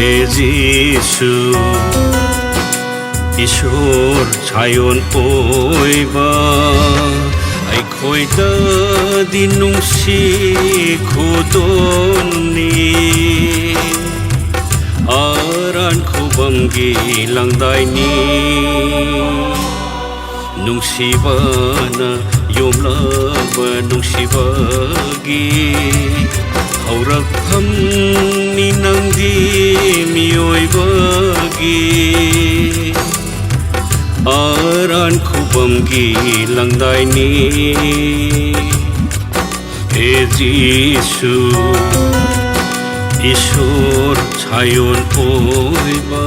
हे जीसु ईश्वर छायोन ओइबा अइखोइददि नुंसिखुदोंनि आरान खुबमगि langdaini nungsibana yomlaba nungsibagi haurakam ni nangdi mioibagi aran khubamgi langdaini he Jisu ईश्वर छायोन ओइबा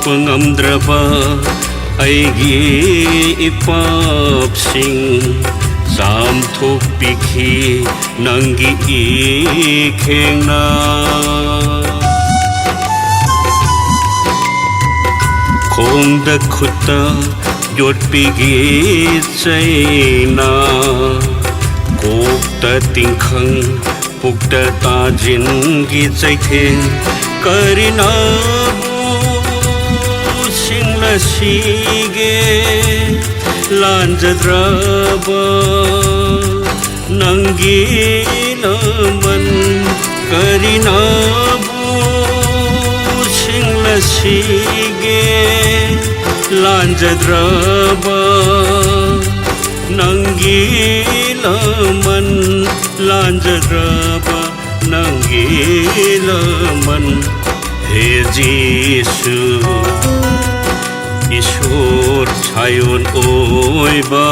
pengamdraba aigi ipapsing samthok pikhi nangi ikhengna khongda khutta yot pigi chaina kokta tingkhang pukta tajin gi chaitheng karina sige lanjadraba nangi naman karinabu singla sige lanjadraba nangi naman lanjadraba nangi naman he Jisu ईश्वर छायोन ओइबा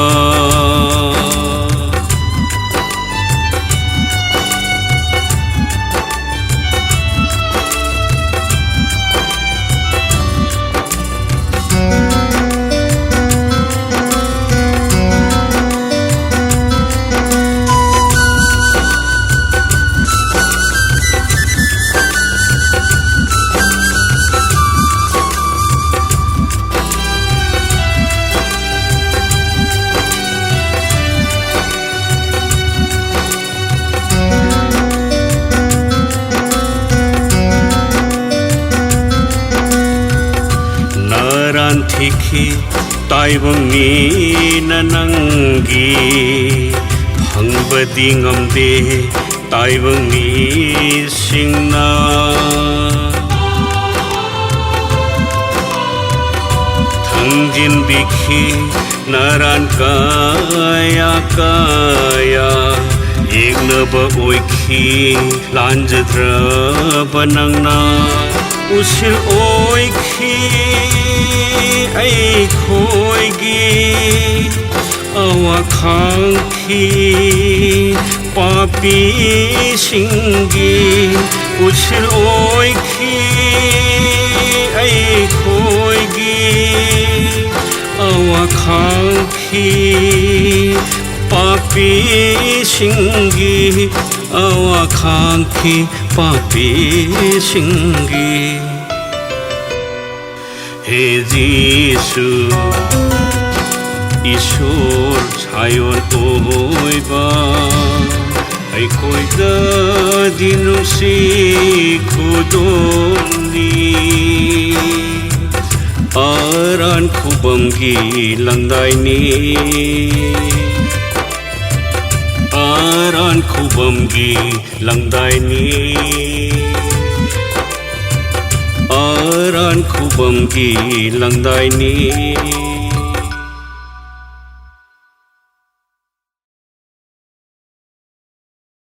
Ranthiki taibangni nanangi hangbadi ngamde taibangni singna thangjin bikhi naran kaya kaya yegnaba oikhi lanjadraba nangna usil oikhi ai khoigi awakhanki papi singi uchil oikhi ai khoigi awakhanki papi singi awakhanki papi singi हे जीसु ईश्वर छायोन ओइबा अइखोइददि नुंसिखुदोंनि आरान खुबमगि langdaini aran khubamgi langdaini aran khubamgi langdaini